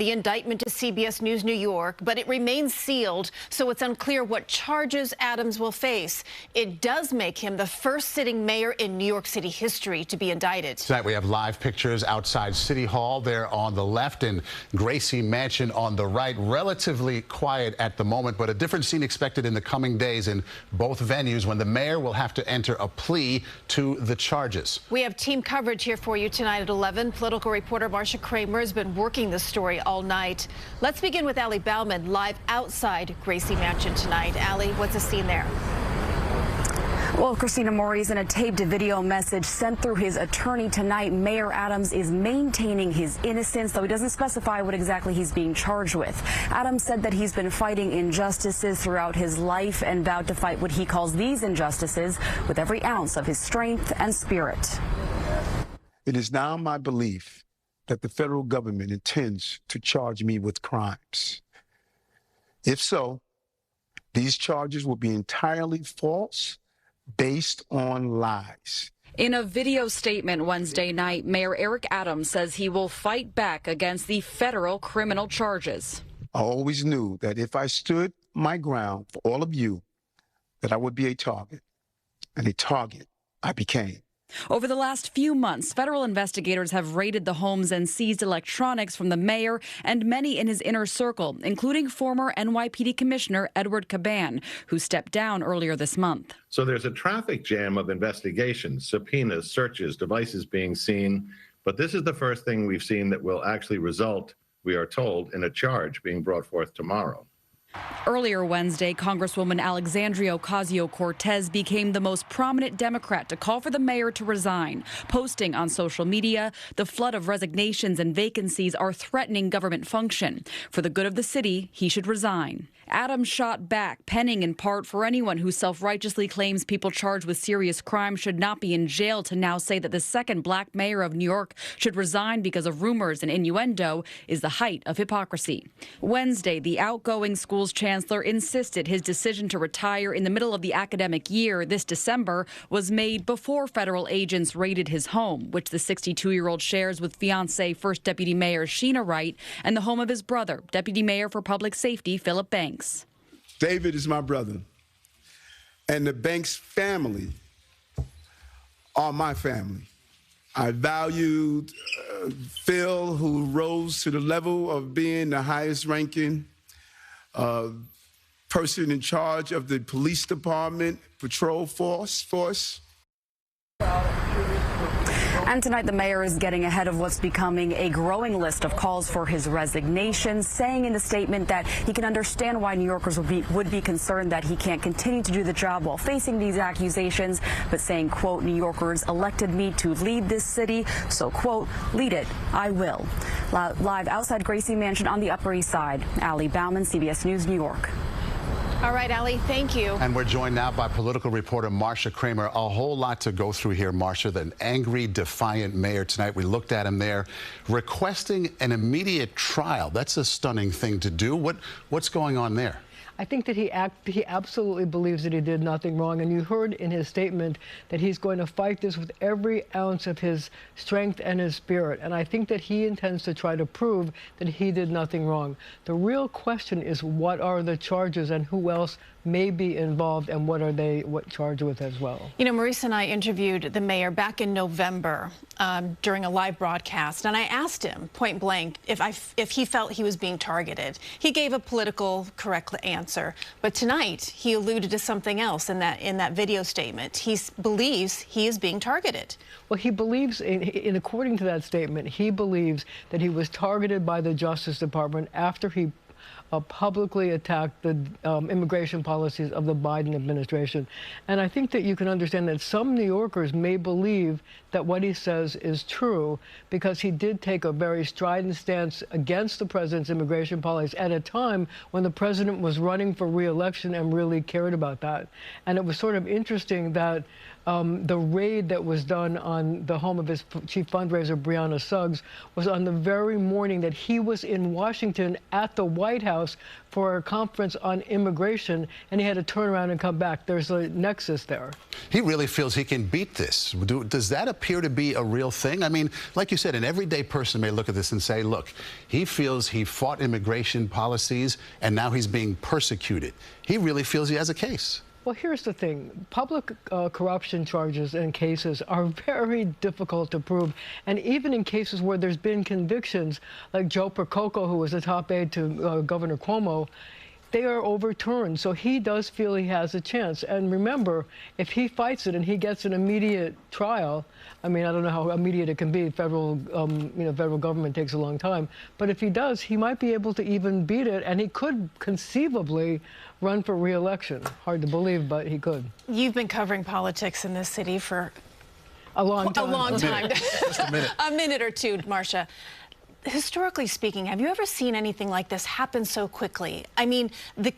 the indictment to CBS News New York, but it remains sealed, so it's unclear what charges Adams will face. It does make him the first sitting mayor in New York City history to be indicted. Tonight we have live pictures outside City Hall there on the left and Gracie Mansion on the right. Relatively quiet at the moment, but a different scene expected in the coming days in both venues when the mayor will have to enter a plea to the charges. We have team coverage here for you tonight at 11. Political reporter Marsha Kramer has been working the story all night. Let's begin with Bauman live outside Gracie Mansion tonight. Allie, what's the scene there? Well, Christina Maurice, in a taped video message sent through his attorney tonight, Mayor Adams is maintaining his innocence, though he doesn't specify what exactly he's being charged with. Adams said that he's been fighting injustices throughout his life and vowed to fight what he calls these injustices with every ounce of his strength and spirit. It is now my belief that the federal government intends to charge me with crimes. If so, these charges will be entirely false, based on lies. In a video statement Wednesday night, Mayor Eric Adams says he will fight back against the federal criminal charges. I always knew that if I stood my ground for all of you, that I would be a target, and a target I became. Over the last few months, federal investigators have raided the homes and seized electronics from the mayor and many in his inner circle, including former NYPD Commissioner Edward Caban, who stepped down earlier this month. So there's a traffic jam of investigations, subpoenas, searches, devices being seen. But this is the first thing we've seen that will actually result, we are told, in a charge being brought forth tomorrow. Earlier Wednesday, Congresswoman Alexandria Ocasio-Cortez became the most prominent Democrat to call for the mayor to resign, posting on social media, "The flood of resignations and vacancies are threatening government function. For the good of the city, he should resign." Adams shot back, penning in part for anyone who self-righteously claims people charged with serious crimes should not be in jail to now say that the second black mayor of New York should resign because of rumors and innuendo is the height of hypocrisy. Wednesday, the outgoing school's chancellor insisted his decision to retire in the middle of the academic year this December was made before federal agents raided his home, which the 62-year-old shares with fiancée First Deputy Mayor Sheena Wright and the home of his brother, Deputy Mayor for Public Safety Philip Banks. David is my brother, and the Banks family are my family. I valued Phil, who rose to the level of being the highest ranking person in charge of the police department, patrol force. And tonight, the mayor is getting ahead of what's becoming a growing list of calls for his resignation, saying in the statement that he can understand why New Yorkers would be concerned that he can't continue to do the job while facing these accusations, but saying, quote, "New Yorkers elected me to lead this city, so, quote, lead it, I will." Live outside Gracie Mansion on the Upper East Side, Allie Bauman, CBS News, New York. All right, Allie, thank you. And we're joined now by political reporter Marsha Kramer. A whole lot to go through here, Marsha. The angry, defiant mayor tonight. We looked at him there requesting an immediate trial. That's a stunning thing to do. What's going on there? I think that he absolutely believes that he did nothing wrong. And you heard in his statement that he's going to fight this with every ounce of his strength and his spirit. And I think that he intends to try to prove that he did nothing wrong. The real question is, what are the charges and who else may be involved and what are they charged with as well? You know, Marcia and I interviewed the mayor back in November during a live broadcast, and I asked him point blank if he felt he was being targeted. He gave a political correct answer, but tonight he alluded to something else in that video statement. He believes he is being targeted. Well, he believes, according to that statement, he believes that he was targeted by the Justice Department after he publicly attacked the immigration policies of the Biden administration. And I think that you can understand that some New Yorkers may believe that what he says is true because he did take a very strident stance against the president's immigration policies at a time when the president was running for re-election and really cared about that. And it was sort of interesting that the raid that was done on the home of his chief fundraiser, Breonna Suggs, was on the very morning that he was in Washington at the White House for a conference on immigration, and he had to turn around and come back. There's a nexus there. He really feels he can beat this. Does that appear to be a real thing? I mean, like you said, an everyday person may look at this and say, look, he feels he fought immigration policies and now he's being persecuted. He really feels he has a case. Well, here's the thing. Public corruption charges and cases are very difficult to prove. And even in cases where there's been convictions, like Joe Percoco, who was a top aide to Governor Cuomo, they are overturned. So he does feel he has a chance. And remember, if he fights it and he gets an immediate trial, I mean, I don't know how immediate it can be. Federal government takes a long time. But if he does, he might be able to even beat it, and he could conceivably run for re-election. Hard to believe, but he could. You've been covering politics in this city for a long time. A long time. Just a minute. A minute or two, Marcia. Historically speaking, have you ever seen anything like this happen so quickly? I mean, the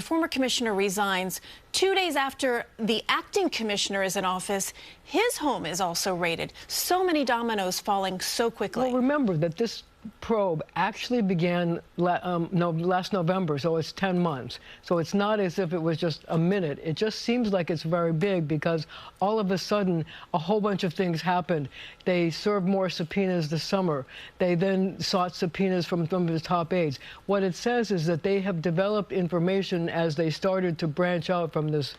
former commissioner resigns 2 days after the acting commissioner is in office. His home is also raided. So many dominoes falling so quickly. Well, remember that this probe actually began last November, so it's 10 months. So it's not as if it was just a minute. It just seems like it's very big because all of a sudden a whole bunch of things happened. They served more subpoenas this summer. They then sought subpoenas from some of his top aides. What it says is that they have developed information as they started to branch out from this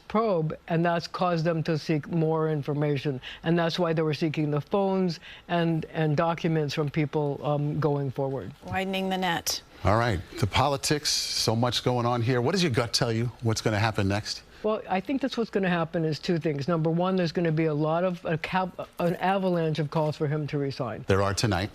probe, and that's caused them to seek more information. And that's why they were seeking the phones and documents from people going forward. Widening the net. All right. The politics, so much going on here. What does your gut tell you? What's going to happen next? Well, I think that's what's going to happen is two things. Number one, there's going to be an avalanche of calls for him to resign. There are tonight.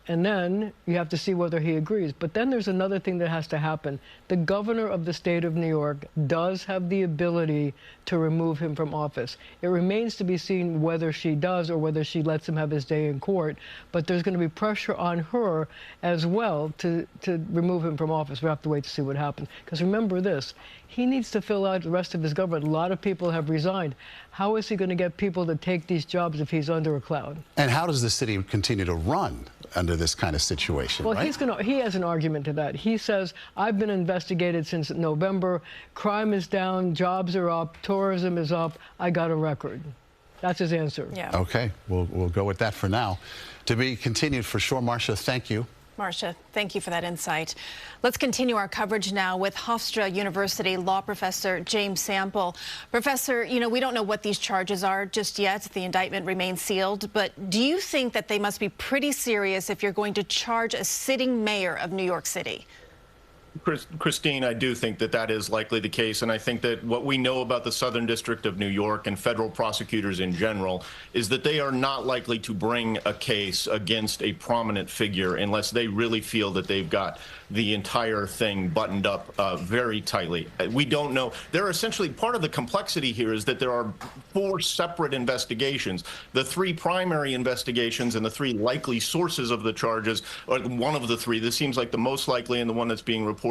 And then you have to see whether he agrees. But then there's another thing that has to happen. The governor of the state of New York does have the ability to remove him from office. It remains to be seen whether she does or whether she lets him have his day in court. But there's going to be pressure on her as well to remove him from office. We have to wait to see what happens. Because remember this, he needs to fill out the rest of his government. A lot of people have resigned. How is he going to get people to take these jobs if he's under a cloud? And how does the city continue to run under this kind of situation? Well, right? He has an argument to that. He says, I've been investigated since November. Crime is down, jobs are up, tourism is up. I got a record. That's his answer. Yeah. Okay, we'll go with that for now. To be continued for sure. Marcia, thank you. Marcia, thank you for that insight. Let's continue our coverage now with Hofstra University law professor James Sample. Professor, we don't know what these charges are just yet. The indictment remains sealed. But do you think that they must be pretty serious if you're going to charge a sitting mayor of New York City? Christine, I do think that that is likely the case, and I think that what we know about the Southern District of New York and federal prosecutors in general is that they are not likely to bring a case against a prominent figure unless they really feel that they've got the entire thing buttoned up very tightly. We don't know. They're essentially, part of the complexity here is that there are 4 separate investigations. The 3 primary investigations and the 3 likely sources of the charges, or one of the 3, this seems like the most likely and the one that's being reported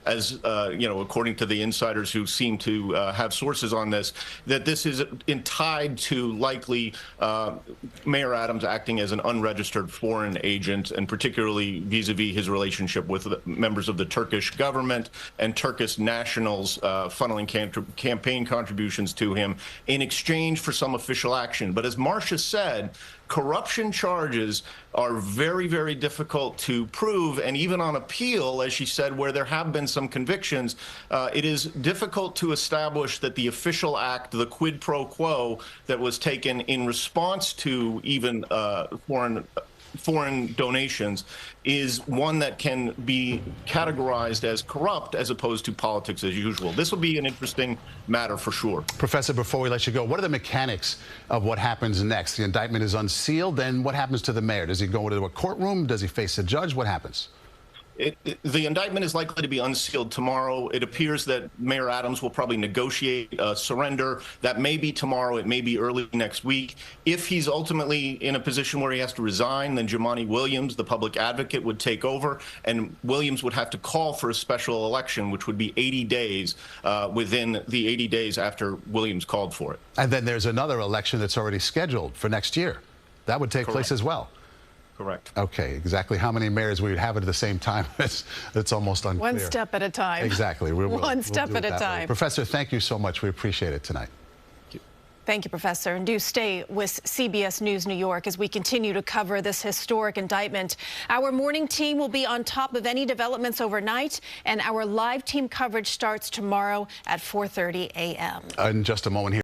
as, according to the insiders who seem to have sources on this, that this is tied to likely Mayor Adams acting as an unregistered foreign agent, and particularly vis-a-vis his relationship with members of the Turkish government and Turkish nationals funneling campaign contributions to him in exchange for some official action. But as Marcia said, corruption charges are very, very difficult to prove, and even on appeal, as she said, where there have been some convictions, it is difficult to establish that the official act, the quid pro quo that was taken in response to even foreign donations, is one that can be categorized as corrupt as opposed to politics as usual. This will be an interesting matter for sure. Professor, before we let you go, what are the mechanics of what happens next? The indictment is unsealed, then what happens to the mayor? Does he go into a courtroom? Does he face a judge? What happens? The indictment is likely to be unsealed tomorrow. It appears that Mayor Adams will probably negotiate a surrender. That may be tomorrow. It may be early next week. If he's ultimately in a position where he has to resign, then Jumaane Williams, the public advocate, would take over, and Williams would have to call for a special election, which would be 80 days within the 80 days after Williams called for it. And then there's another election that's already scheduled for next year. That would take place as well. Correct. Okay, exactly how many mayors we would have at the same time, it's almost unclear. One step at a time. Exactly. One step at a time. Professor, thank you so much. We appreciate it tonight. Thank you, Professor. And do stay with CBS News New York as we continue to cover this historic indictment. Our morning team will be on top of any developments overnight, and our live team coverage starts tomorrow at 4:30 a.m. In just a moment here.